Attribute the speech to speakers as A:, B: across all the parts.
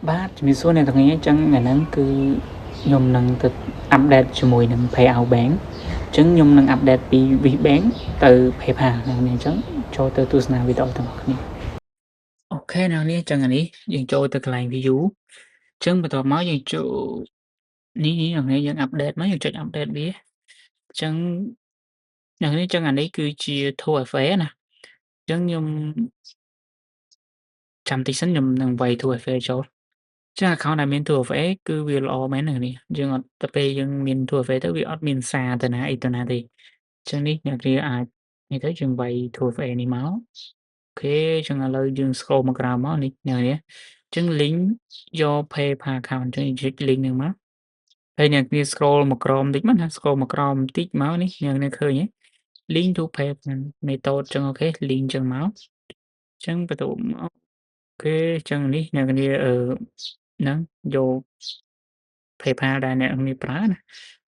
A: បាទជំរាបសួរអ្នកទាំងអស់គ្នាអញ្ចឹងថ្ងៃហ្នឹងគឺខ្ញុំនឹងទៅអាប់ដេតជាមួយនឹង Payout Bank អញ្ចឹងខ្ញុំនឹងអាប់ដេតពី Wix Bank ទៅ PayPal អ្នកនាងអញ្ចឹងចូលទៅទស្សនាវីដេអូទាំងអស់គ្នាអូខេអ្នកនាងអញ្ចឹងអានេះយើងចូលទៅកន្លែង View អញ្ចឹងបន្ទាប់មកយើងចូលនេះអ្នកនាងយើងអាប់ដេតមកយើងចុចអាប់ដេតវាអញ្ចឹងអ្នកនាងអញ្ចឹងអានេះគឺជា 2FA ណាអញ្ចឹងខ្ញុំចាំតិចសិនខ្ញុំនឹងវាយ 2FA ចូល ចា account ដែលមាន 2FA គឺវាល្អមែនអ្នកនាងយើងអត់ទៅពេលយើងមាន 2FA ទៅវាអត់មានសារទៅណាអីទៅណាទេអញ្ចឹងនេះអ្នកនាងអាចនេះទៅយើងវាយ 2FA នេះមកអូខេអញ្ចឹងឥឡូវយើង scroll មកក្រោមមកនេះអ្នកនាងអញ្ចឹង link your PayPal account អញ្ចឹងយើងចុច link ហ្នឹងមកហើយអ្នកនាង scroll មកក្រោមបន្តិចមកណា scroll មកក្រោមបន្តិចមកនេះអ្នកនាងឃើញទេ link to PayPal method អញ្ចឹងអូខេ link អញ្ចឹងមកអញ្ចឹងបន្ទាប់មកអូខេអញ្ចឹងនេះអ្នកនាងហ្នឹងយក PayPal ដែលអ្នកនាងប្រើណា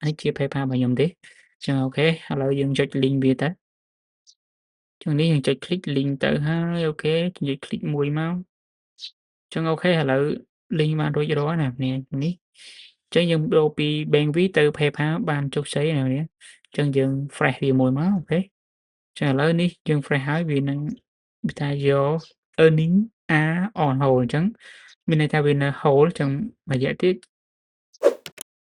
A: នេះជា PayPal របស់ខ្ញុំទេអញ្ចឹងអូខេឥឡូវយើងចុច link វាទៅចឹងនេះយើងចុច click link ទៅហើយអូខេចុច click មួយមកចឹងអូខេឥឡូវ link បានរួចរាល់ណាអ្នកនេះចឹងយើងដូរពី Bank V ទៅ PayPal បានជោគជ័យណាអ្នកចឹងយើង fresh វាមួយមកអូខេចឹងឥឡូវនេះយើង fresh ហើយវានឹងវាថា your earning are on hold អញ្ចឹងមានន័យថាវានៅ hold ចឹងរយៈទៀត